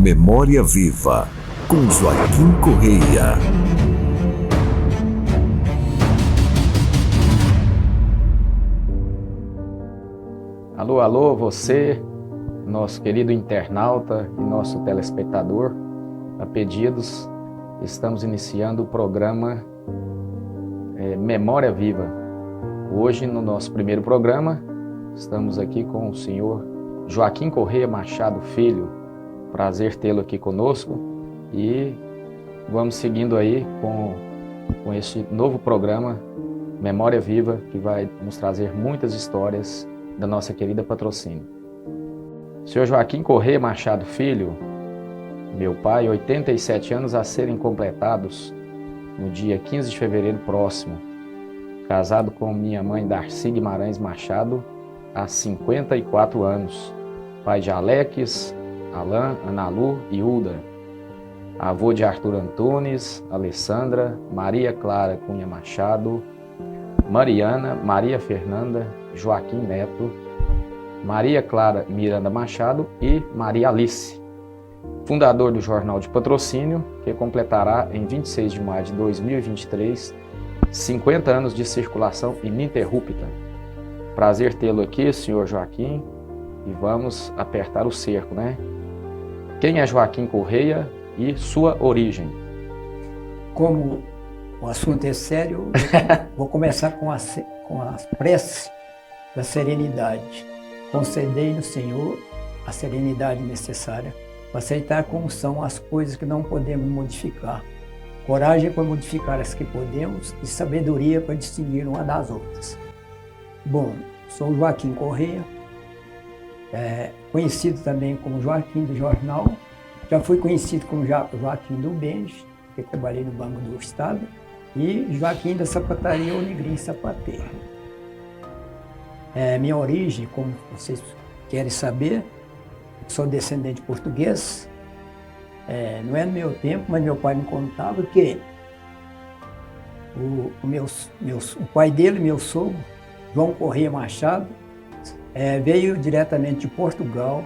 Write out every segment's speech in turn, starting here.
Memória Viva, com Joaquim Correia. Alô, alô, você, nosso querido internauta e nosso telespectador. A pedidos, estamos iniciando o programa Memória Viva. Hoje, no nosso primeiro programa, estamos aqui com o senhor Joaquim Correia Machado Filho. Prazer tê-lo aqui conosco e vamos seguindo aí com este novo programa Memória Viva, que vai nos trazer muitas histórias da nossa querida Patrocínio. Senhor Joaquim Correia Machado Filho, meu pai, 87 anos a serem completados no dia 15 de fevereiro próximo, casado com minha mãe Darcy Guimarães Machado há 54 anos, pai de Alex, Alain, Analu e Uda, avô de Arthur Antunes, Alessandra, Maria Clara Cunha Machado, Mariana, Maria Fernanda, Joaquim Neto, Maria Clara Miranda Machado e Maria Alice. Fundador do Jornal de Patrocínio, que completará em 26 de maio de 2023 50 anos de circulação ininterrupta. Prazer tê-lo aqui, senhor Joaquim, e vamos apertar o cerco, né? Quem é Joaquim Correia e sua origem? Como o assunto é sério, vou começar com a prece da serenidade. Concedei no Senhor a serenidade necessária para aceitar como são as coisas que não podemos modificar. Coragem para modificar as que podemos e sabedoria para distinguir uma das outras. Bom, sou Joaquim Correia, conhecido também como Joaquim do Jornal. Já fui conhecido como Joaquim do Benji, que trabalhei no Banco do Estado, e Joaquim da Sapataria Onigrim Sapateiro. Minha origem, como vocês querem saber, sou descendente português. Não é no meu tempo, mas meu pai me contava que o pai dele, meu sogro, João Correia Machado, veio diretamente de Portugal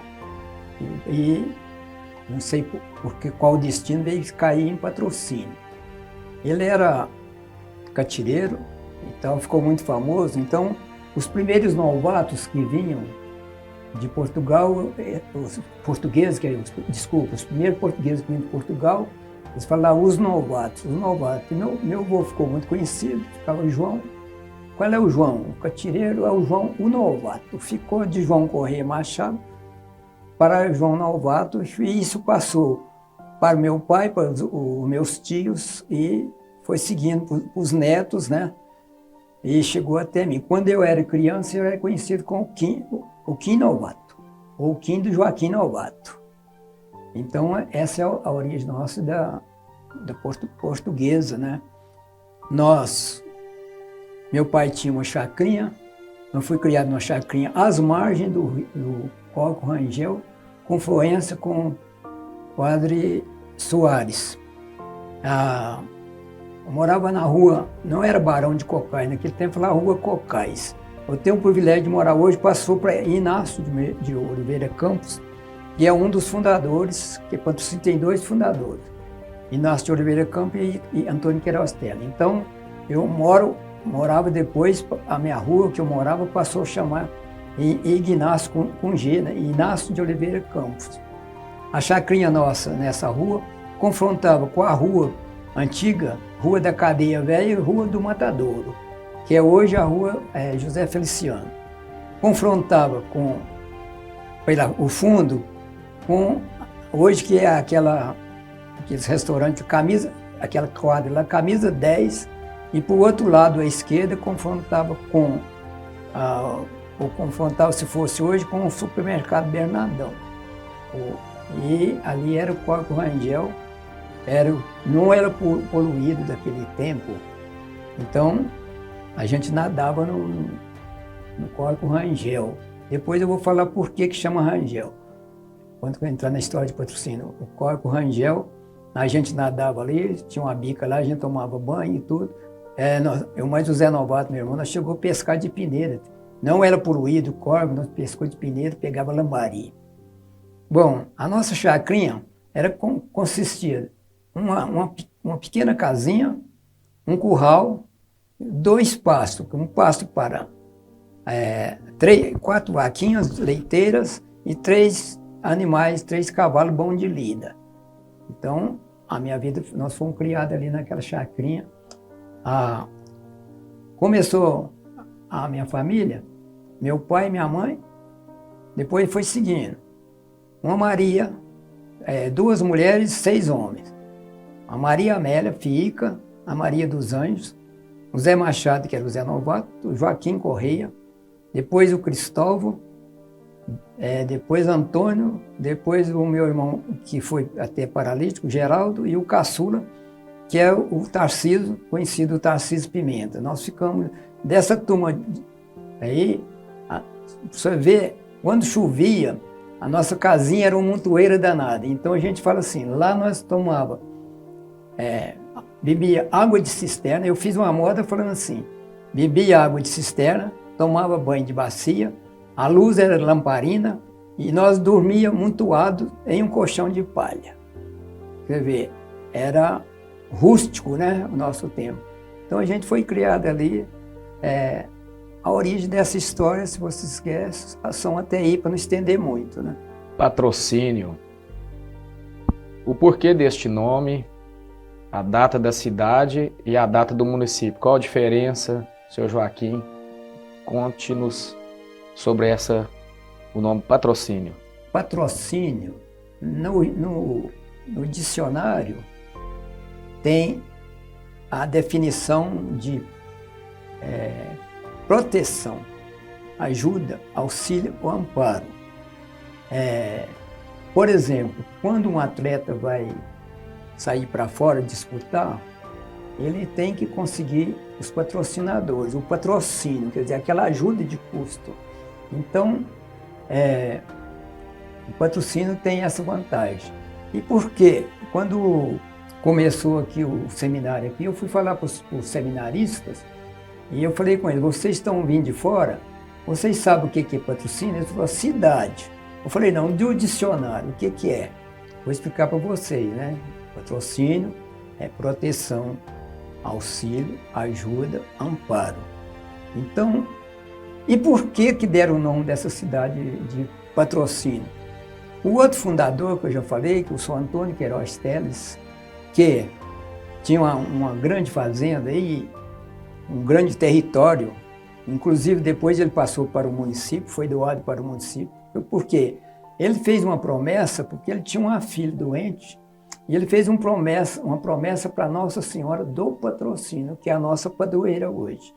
e não sei qual destino veio cair em Patrocínio. Ele era catireiro, então ficou muito famoso. Então, os primeiros novatos que vinham de Portugal, os primeiros portugueses que vinham de Portugal, eles falavam os novatos. Meu avô ficou muito conhecido, ficava João. Qual é o João? O catireiro é o João, o novato. Ficou de João Correia Machado para João Novato, e isso passou para meu pai, para os meus tios, e foi seguindo para os netos, né? E chegou até mim. Quando eu era criança, eu era conhecido como o Kim Novato, ou o Kim do Joaquim Novato. Então, essa é a origem nossa da portuguesa, né? Meu pai tinha uma chacrinha, eu fui criado numa chacrinha às margens do Córrego Rangel, confluência com o Padre Soares. Eu morava na rua, não era Barão de Cocais, naquele tempo lá Rua Cocais. Eu tenho o privilégio de morar hoje, passou para Inácio de Oliveira Campos, que é um dos fundadores, que Patrocínio tem 2 fundadores, Inácio de Oliveira Campos e Antônio Queiroz Tela. Então, eu morava depois, a minha rua que eu morava passou a chamar Ignácio com G, né? Inácio de Oliveira Campos. A chacrinha nossa nessa rua confrontava com a rua antiga, Rua da Cadeia Velha e Rua do Matadouro, que é hoje a Rua José Feliciano. Confrontava o fundo com hoje que é aqueles restaurantes, aquela quadra lá, Camisa 10, e por outro lado, à esquerda, confrontava se fosse hoje, com o supermercado Bernardão. E ali era o Córrego Rangel, não era poluído daquele tempo. Então, a gente nadava no Córrego Rangel. Depois eu vou falar por que chama Rangel. Quando eu entrar na história de Patrocínio, o Córrego Rangel, a gente nadava ali, tinha uma bica lá, a gente tomava banho e tudo. Eu mais o Zé Novato, meu irmão, nós chegou a pescar de peneira. Não era poluído o córrego, nós pescou de peneira, pegava lambari. Bom, a nossa chacrinha consistia uma pequena casinha, um curral, 2 pastos, um pasto para 4 vaquinhas leiteiras e 3 animais, 3 cavalos bons de lida. Então, a minha vida, nós fomos criados ali naquela chacrinha. Começou a minha família, meu pai e minha mãe, depois foi seguindo. Uma Maria, 2 mulheres, 6 homens. A Maria Amélia Fica, a Maria dos Anjos, o Zé Machado, que era o Zé Novato, o Joaquim Correia, depois o Cristóvão, depois Antônio, depois o meu irmão, que foi até paralítico, Geraldo, e o caçula, que é o Tarcísio, conhecido Tarcísio Pimenta. Nós ficamos dessa turma aí, você vê, quando chovia, a nossa casinha era uma montoeira danada. Então a gente fala assim, lá nós tomava, bebia água de cisterna. Eu fiz uma moda falando assim, bebia água de cisterna, tomava banho de bacia, a luz era lamparina e nós dormíamos amontoados em um colchão de palha. Quer ver, era rústico, né, o nosso tempo. Então a gente foi criado ali. A origem dessa história, se vocês querem, são até aí para não estender muito, né? Patrocínio. O porquê deste nome, a data da cidade e a data do município. Qual a diferença, seu Joaquim? Conte-nos sobre o nome Patrocínio. Patrocínio, no dicionário, tem a definição de proteção, ajuda, auxílio ou amparo. Por exemplo, quando um atleta vai sair para fora disputar, ele tem que conseguir os patrocinadores, o patrocínio, quer dizer, aquela ajuda de custo. Então, o patrocínio tem essa vantagem. E por quê? Quando começou aqui o seminário aqui, eu fui falar para os seminaristas e eu falei com eles, vocês estão vindo de fora? Vocês sabem o que é patrocínio? Eles falaram, cidade. Eu falei, não, do dicionário, o que é? Vou explicar para vocês, né? Patrocínio é proteção, auxílio, ajuda, amparo. Então, e por que deram o nome dessa cidade de Patrocínio? O outro fundador que eu já falei, que é o São Antônio Queiroz Teles, que tinha uma grande fazenda aí, um grande território, inclusive depois ele passou para o município, foi doado para o município. Por quê? Ele fez uma promessa, porque ele tinha uma filha doente, e ele fez uma promessa para Nossa Senhora do Patrocínio, que é a nossa padroeira hoje.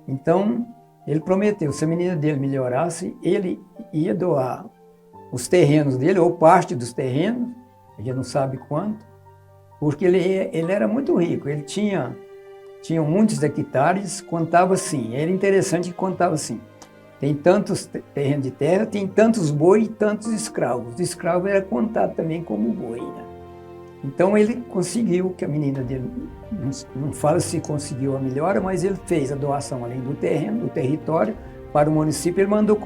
Então, ele prometeu, se a menina dele melhorasse, ele ia doar os terrenos dele, ou parte dos terrenos, a gente não sabe quanto, porque ele era muito rico, ele tinha muitos hectares, contava assim, era interessante que contava assim, tem tantos terrenos de terra, tem tantos boi e tantos escravos. O escravo era contado também como boi, né? Então ele conseguiu, que a menina dele, não fala se conseguiu a melhora, mas ele fez a doação além do terreno, do território, para o município. Ele mandou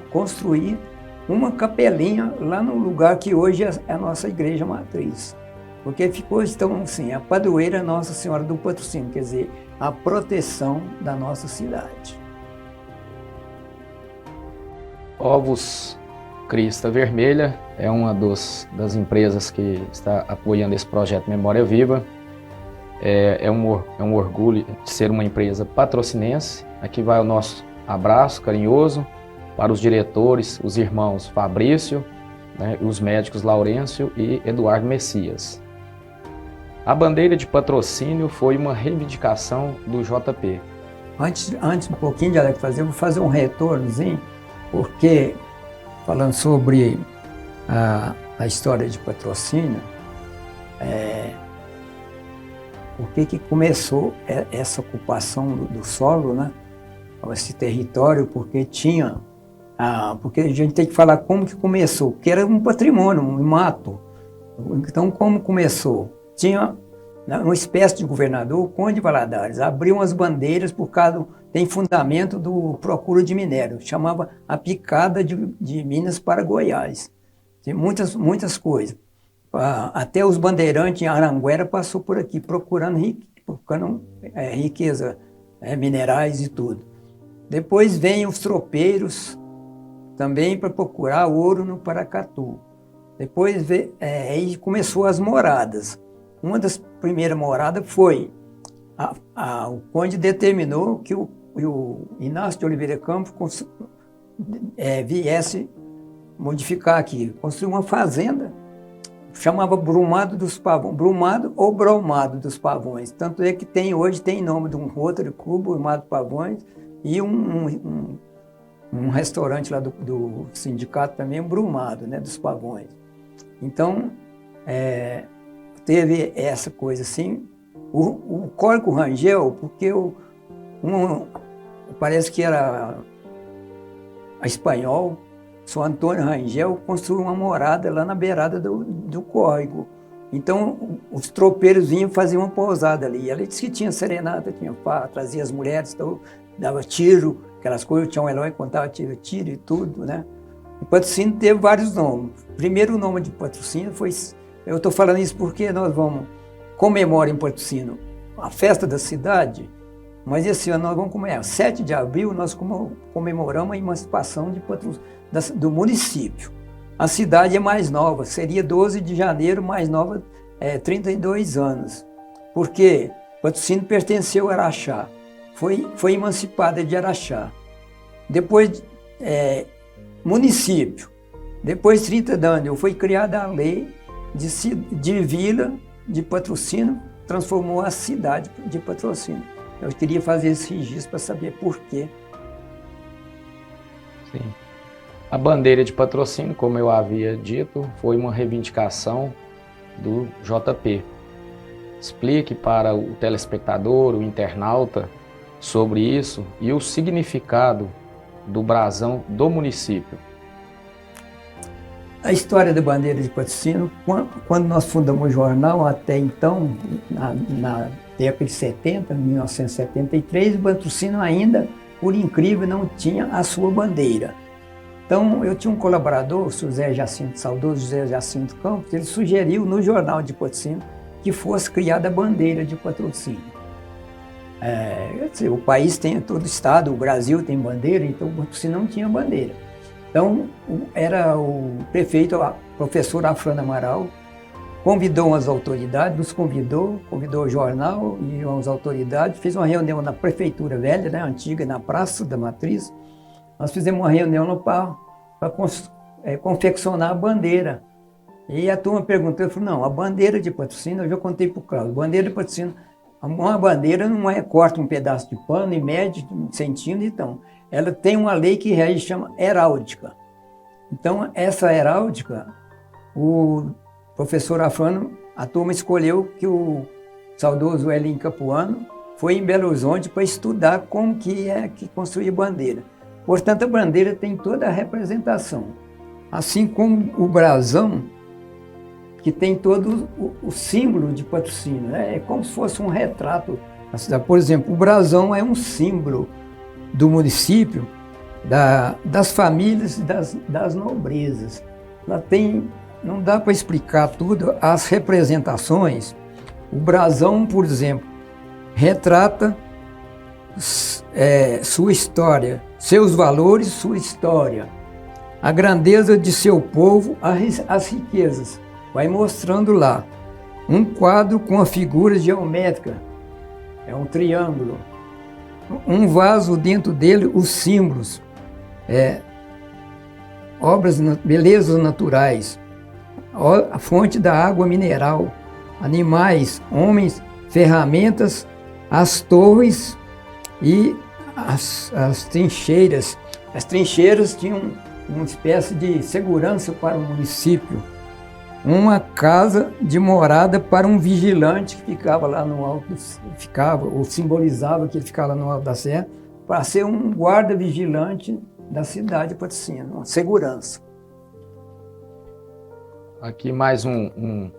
construir uma capelinha lá no lugar que hoje é a nossa igreja matriz. Porque ficou, então, assim, a padroeira Nossa Senhora do Patrocínio, quer dizer, a proteção da nossa cidade. Ovos Crista Vermelha é uma das empresas que está apoiando esse projeto Memória Viva. É um orgulho de ser uma empresa patrocinense. Aqui vai o nosso abraço carinhoso para os diretores, os irmãos Fabrício, né, os médicos Laurêncio e Eduardo Messias. A bandeira de patrocínio foi uma reivindicação do JP. Antes um pouquinho de Alex fazer, eu vou fazer um retornozinho, porque falando sobre a história de patrocínio, por que começou essa ocupação do solo, né? Esse território, porque porque a gente tem que falar como que começou, porque era um patrimônio, um mato. Então, como começou? Tinha uma espécie de governador, o Conde Valadares, abriu umas bandeiras por causa, tem fundamento do procura de minério, chamava a picada de Minas para Goiás. Tem muitas coisas. Até os bandeirantes em Aranguera passou por aqui procurando riqueza, minerais e tudo. Depois vem os tropeiros também para procurar ouro no Paracatu. Depois aí começou as moradas. Uma das primeiras moradas foi o conde determinou que o Inácio de Oliveira Campos viesse modificar aqui, construir uma fazenda, chamava Brumado dos Pavões, Brumado ou Bromado dos Pavões. Tanto é que hoje tem nome de um Rotary Club, Brumado Pavões, e um restaurante lá do sindicato também, Brumado, né, dos Pavões. Então, teve essa coisa assim. O Cólico Rangel, porque parece que era espanhol, São Antônio Rangel construiu uma morada lá na beirada do córrego. Então, os tropeiros vinham fazer uma pousada ali. Ela disse que tinha serenata, tinha pá, trazia as mulheres, então, dava tiro, aquelas coisas, tinha um herói que contava tiro e tudo, né? O Patrocínio teve vários nomes. O primeiro nome de Patrocínio foi... Eu estou falando isso porque nós vamos comemorar em Patrocínio a festa da cidade, mas esse ano nós vamos comemorar. 7 de abril nós comemoramos a emancipação do município. A cidade é mais nova, seria 12 de janeiro, mais nova, 32 anos. Porque Patrocínio pertenceu a Araxá, foi emancipada de Araxá. Depois, município. Depois, 30 de anos, foi criada a lei de vila de Patrocínio, transformou a cidade de Patrocínio. Eu queria fazer esse registro para saber por quê. Sim. A bandeira de Patrocínio, como eu havia dito, foi uma reivindicação do JP. Explique para o telespectador, o internauta, sobre isso e o significado do brasão do município. A história da bandeira de Patrocínio, quando nós fundamos o jornal, até então, na década de 70, 1973, o Patrocínio ainda, por incrível, não tinha a sua bandeira. Então, eu tinha um colaborador, o saudoso José Jacinto Campos, ele sugeriu no jornal de Patrocínio que fosse criada a bandeira de Patrocínio. O país tem, todo o estado, o Brasil tem bandeira, então o Patrocínio não tinha bandeira. Então, era o prefeito, o professor Afrânio Amaral, convidou umas autoridades, nos convidou o jornal e as autoridades, fez uma reunião na prefeitura velha, né, antiga, na Praça da Matriz. Nós fizemos uma reunião para confeccionar a bandeira. E a turma perguntou, eu falei, não, a bandeira de Patrocínio, eu já contei para o Cláudio, a bandeira de Patrocínio, uma bandeira não corta um pedaço de pano e mede um centímetro, então. Ela tem uma lei que rege, chama heráldica. Então, essa heráldica, o professor Afrânio, a turma escolheu que o saudoso Elinho Capuano foi em Belo Horizonte para estudar como que construía bandeira. Portanto, a bandeira tem toda a representação. Assim como o brasão, que tem todo o símbolo de Patrocínio, né? É como se fosse um retrato da cidade. Por exemplo, o brasão é um símbolo do município, das famílias e das nobrezas. Ela tem, não dá para explicar tudo, as representações. O brasão, por exemplo, retrata sua história, seus valores, sua história, a grandeza de seu povo, as riquezas. Vai mostrando lá um quadro com a figura geométrica, é um triângulo. Um vaso dentro dele, os símbolos, belezas naturais, a fonte da água mineral, animais, homens, ferramentas, as torres e as trincheiras. As trincheiras tinham uma espécie de segurança para o município. Uma casa de morada para um vigilante que ficava lá no alto, ou simbolizava que ele ficava lá no alto da serra, para ser um guarda vigilante da cidade de Patrocínio, uma segurança. Aqui mais um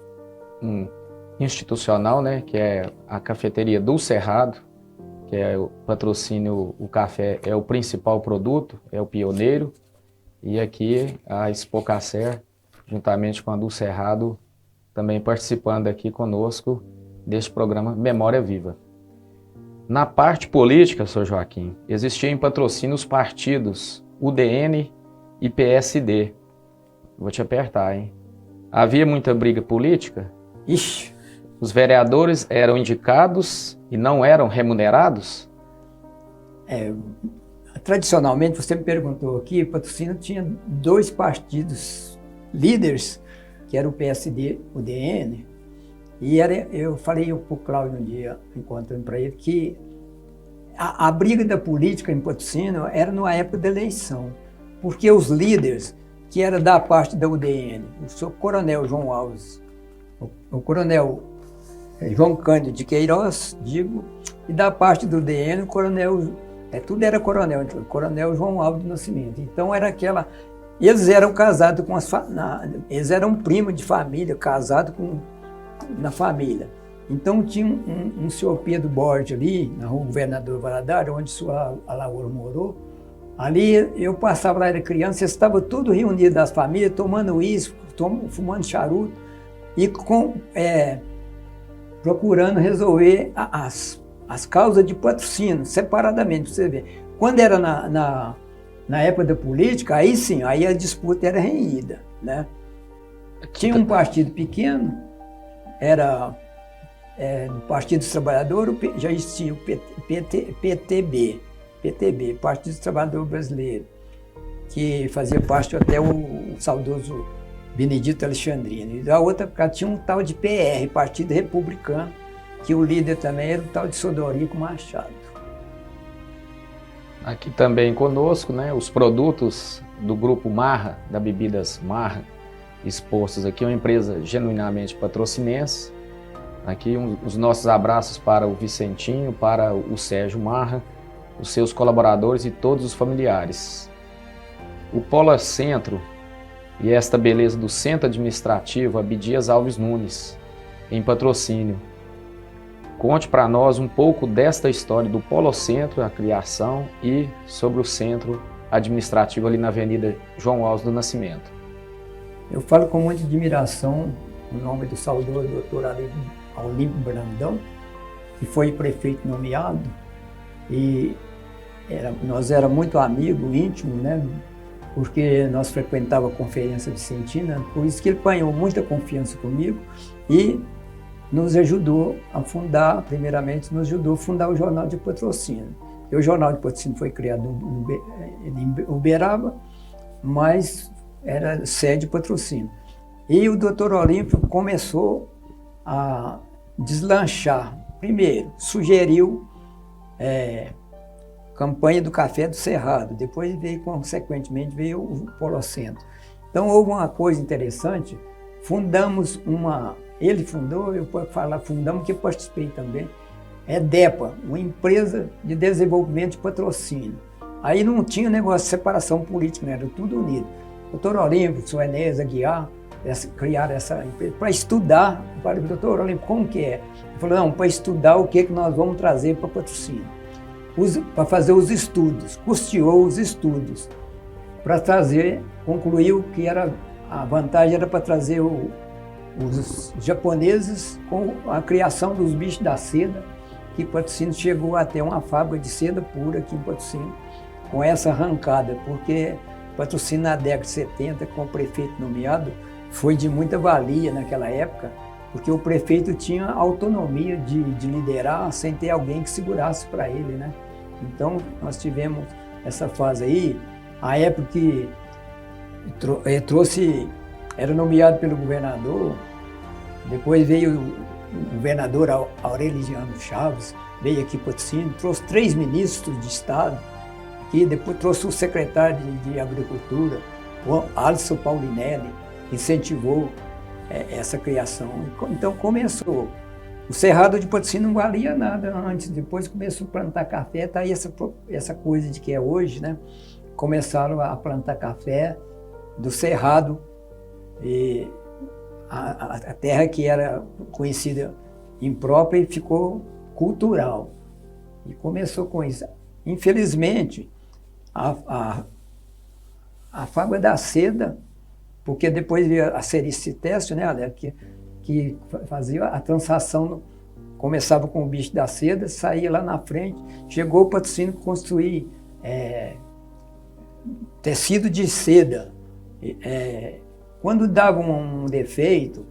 institucional, né, que é a cafeteria do Cerrado, que é o Patrocínio, o café é o principal produto, é o pioneiro, e aqui a Expocacer, juntamente com a do Cerrado, também participando aqui conosco deste programa Memória Viva. Na parte política, Sr. Joaquim, existiam em Patrocínio os partidos UDN e PSD. Vou te apertar, hein? Havia muita briga política? Ixi, Os vereadores eram indicados e não eram remunerados? tradicionalmente, você me perguntou aqui, Patrocínio tinha 2 partidos líderes, que era o PSD, o DN, e eu falei para o Cláudio um dia, encontrando para ele, que a briga da política em Patrocínio era na época da eleição, porque os líderes, que era da parte da UDN, o senhor Coronel João Alves, o Coronel João Cândido de Queiroz, digo, e da parte do DN, o Coronel, tudo era coronel, então, Coronel João Alves do Nascimento. Então era aquela, eles eram casados com eles eram primos de família, casados na família. Então tinha um senhor Pedro Borges ali, na rua Governador Valadares, onde sua Alagoa morou. Ali eu passava lá, era criança, estava tudo reunido das famílias, tomando uísque, fumando charuto e procurando resolver as causas de Patrocínio, separadamente, para você ver. Quando era na época da política, aí sim, aí a disputa era renhida, né? Tinha um partido pequeno, era no Partido dos Trabalhadores, já existia o PTB, Partido dos Trabalhadores Brasileiro, que fazia parte até o saudoso Benedito Alexandrino. E da outra tinha um tal de PR, Partido Republicano, que o líder também era o tal de Sodorico Machado. Aqui também conosco, né, os produtos do grupo Marra, da Bebidas Marra, expostos aqui, uma empresa genuinamente patrocinense. Aqui os nossos abraços para o Vicentinho, para o Sérgio Marra, os seus colaboradores e todos os familiares. O Polo Centro e esta beleza do Centro Administrativo Abdias Alves Nunes, em Patrocínio. Conte para nós um pouco desta história do Polo Centro, a criação, e sobre o Centro Administrativo ali na Avenida João Alves do Nascimento. Eu falo com muita admiração o nome do saudoso doutor Olímpio Brandão, que foi prefeito nomeado, e nós éramos muito amigos, íntimos, né? Porque nós frequentávamos a Conferência Vicentina, por isso que ele ganhou muita confiança comigo e nos ajudou a fundar, primeiramente, nos ajudou a fundar o Jornal de Patrocínio. E o Jornal de Patrocínio foi criado em Uberaba, mas era sede de Patrocínio. E o doutor Olímpio começou a deslanchar. Primeiro, sugeriu campanha do Café do Cerrado, depois veio, consequentemente, veio o Polo Centro. Então houve uma coisa interessante, ele fundou, eu posso falar fundamos, que eu participei também, DEPA, uma empresa de desenvolvimento de patrocínio. Aí não tinha negócio de separação política, né? Era tudo unido. O doutor Olímpio, o senhor Enéas Aguiar, criaram essa empresa para estudar. Eu falei, doutor Olímpio, como que é? Ele falou, não, para estudar o que nós vamos trazer para patrocínio. Para fazer os estudos, custeou os estudos, para concluiu que a vantagem era para trazer os japoneses com a criação dos bichos da seda, que Patrocínio chegou até uma fábrica de seda pura aqui em Patrocínio, com essa arrancada, porque Patrocínio na década de 70, com o prefeito nomeado, foi de muita valia naquela época, porque o prefeito tinha autonomia de liderar sem ter alguém que segurasse para ele, né? Então, nós tivemos essa fase aí, a época que era nomeado pelo governador, depois veio o governador Aureliano Chaves, veio aqui para Patrocínio, trouxe 3 ministros de Estado, que depois trouxe o secretário de Agricultura, o Alisson Paulinelli, incentivou essa criação. Então começou. O Cerrado de Patrocínio não valia nada antes, depois começou a plantar café, tá aí essa coisa de que é hoje, né? Começaram a plantar café do Cerrado, e a terra que era conhecida imprópria ficou cultural. E começou com isso. Infelizmente, a fábrica da seda, porque depois veio a Sericiteste, né, que que fazia a transação, começava com o bicho da seda, saía lá na frente, chegou o patrocínio construir tecido de seda. Quando dava um defeito,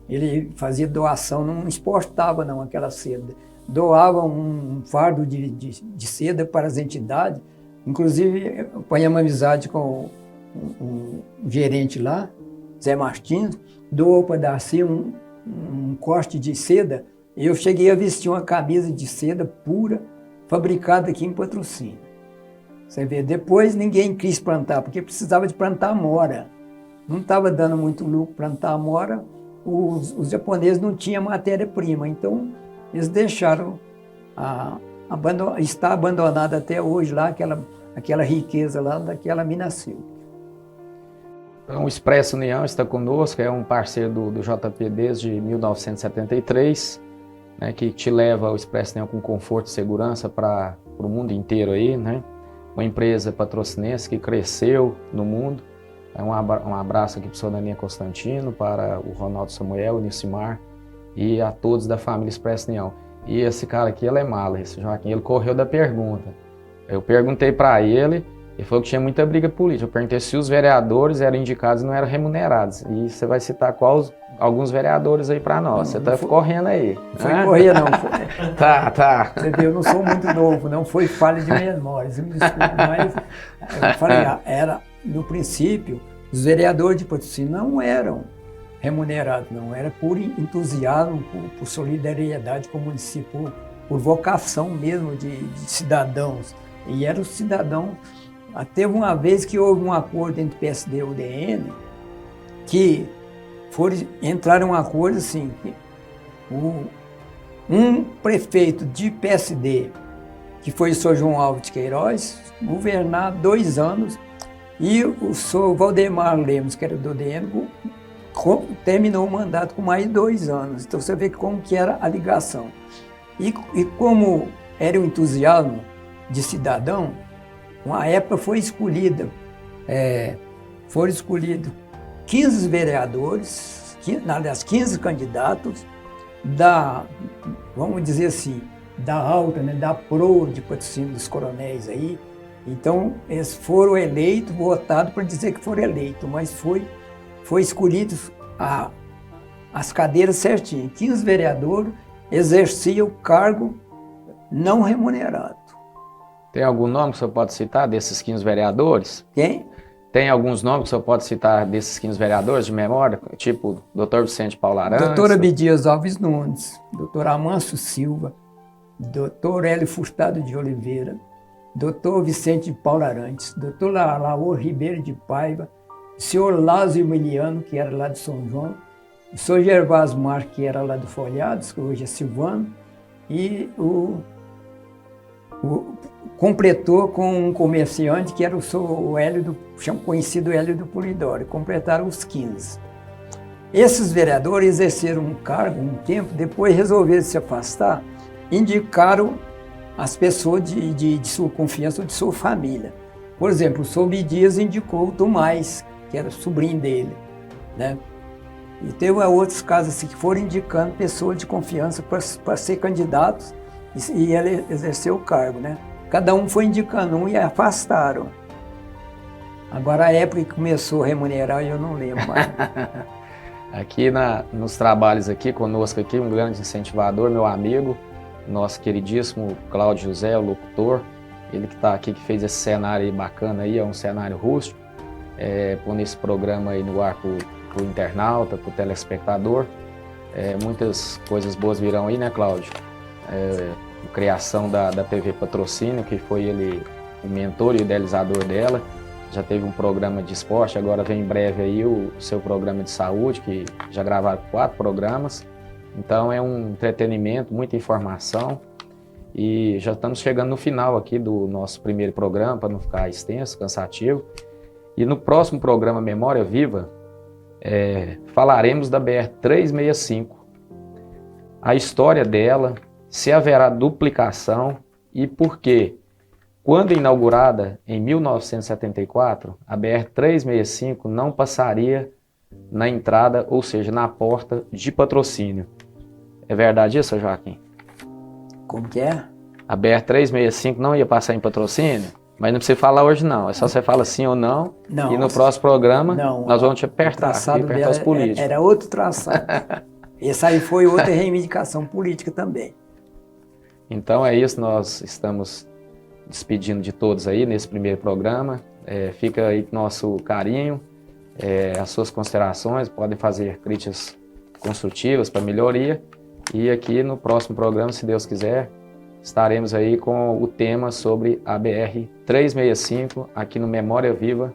ele fazia doação, não exportava não aquela seda, doava um fardo de seda para as entidades. Inclusive, apanhamos amizade com um gerente lá, Zé Martins, doou para Darcy um corte de seda. Eu cheguei a vestir uma camisa de seda pura, fabricada aqui em Patrocínio. Você vê, depois ninguém quis plantar, porque precisava de plantar amora. Não estava dando muito lucro plantar amora, os japoneses não tinham matéria-prima, então eles deixaram, está abandonada até hoje lá, aquela riqueza lá daquela mina silva. Então, o Expresso União está conosco, é um parceiro do JP desde 1973, né, que te leva o Expresso União com conforto e segurança para o mundo inteiro aí, né? Uma empresa patrocinense que cresceu no mundo. Um abraço aqui para o senhor Naninha Constantino, para o Ronaldo Samuel, o Nilcimar e a todos da família Expresso União. E esse cara aqui, ele é mala, esse Joaquim, ele correu da pergunta. Eu perguntei para ele falou que tinha muita briga política. Eu perguntei se os vereadores eram indicados e não eram remunerados. E você vai citar alguns vereadores aí para nós. Você está correndo aí. Não foi correr, não. Foi. Tá. Você viu, eu não sou muito novo, não foi falha de memória. Me desculpe, mas eu falei, no princípio, os vereadores de Patrocínio não eram remunerados, não. Era por entusiasmo, por solidariedade com o município, por vocação mesmo de cidadãos. E eram os cidadãos. Teve uma vez que houve um acordo entre PSD e UDN, que entraram em um acordo assim, que um prefeito de PSD, que foi o senhor João Alves de Queiroz, governar 2 anos, e o senhor Valdemar Lemos, que era do UDN, terminou o mandato com mais 2 anos. Então você vê como que era a ligação. E como era o entusiasmo de cidadão, uma época foram escolhidos 15 vereadores, 15 candidatos vamos dizer assim, da alta, né, da PRO de Patrocínio dos Coronéis aí. Então, eles foram eleitos, votados para dizer que foram eleitos, mas foi escolhidos as cadeiras certinho. 15 vereadores exerciam o cargo não remunerado. Tem algum nome que o senhor pode citar desses 15 vereadores? Quem? Tem alguns nomes que o senhor pode citar desses 15 vereadores de memória? Tipo, Dr. Vicente Paulo Arantes? Doutor Abdias Alves Nunes, Dr. Amâncio Silva, Dr. Hélio Furtado de Oliveira, Dr. Vicente Paulo Arantes, Dr. Laor Ribeiro de Paiva, Sr. Lázaro Emiliano, que era lá de São João, o Sr. Gervásio Mar, que era lá do Folhados, que hoje é Silvano, e completou com um comerciante que era o Hélio conhecido Hélio do Polidoro. Completaram os 15. Esses vereadores exerceram um cargo um tempo, depois resolveram se afastar, indicaram as pessoas de sua confiança ou de sua família. Por exemplo, o Sr. Dias indicou o Tomás, que era sobrinho dele, né? E teve outros casos assim, que foram indicando pessoas de confiança para ser candidatos e ele exerceu o cargo, né? Cada um foi indicando um e afastaram. Agora a época que começou a remunerar eu não lembro mais. Aqui nos trabalhos aqui conosco aqui, um grande incentivador, meu amigo, nosso queridíssimo Cláudio José, o locutor, ele que está aqui, que fez esse cenário aí bacana aí, é um cenário rústico, pondo esse programa aí no ar para o internauta, para o telespectador. Muitas coisas boas virão aí, né, Cláudio? A criação da TV Patrocínio, que foi ele o mentor e o idealizador dela. Já teve um programa de esporte, agora vem em breve aí o seu programa de saúde, que já gravaram 4 programas. Então é um entretenimento, muita informação. E já estamos chegando no final aqui do nosso primeiro programa, para não ficar extenso, cansativo. E no próximo programa Memória Viva, falaremos da BR-365, a história dela, se haverá duplicação e por quê. Quando inaugurada em 1974, a BR-365 não passaria na entrada, ou seja, na porta de patrocínio. É verdade isso, Joaquim? Como que é? A BR-365 não ia passar em patrocínio? Mas não precisa falar hoje não, é só você falar sim ou não, Não, e no próximo programa não, nós vamos te o apertar traçado os dela políticos. era outro traçado. Esse aí foi outra reivindicação política também. Então é isso, nós estamos despedindo de todos aí nesse primeiro programa. Fica aí nosso carinho, as suas considerações, podem fazer críticas construtivas para melhoria. E aqui no próximo programa, se Deus quiser, estaremos aí com o tema sobre a BR-365 aqui no Memória Viva.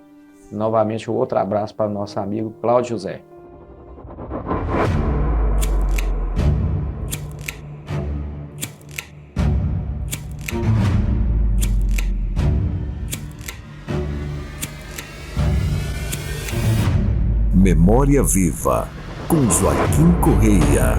Novamente, um outro abraço para o nosso amigo Cláudio José. Memória Viva, com Joaquim Correia.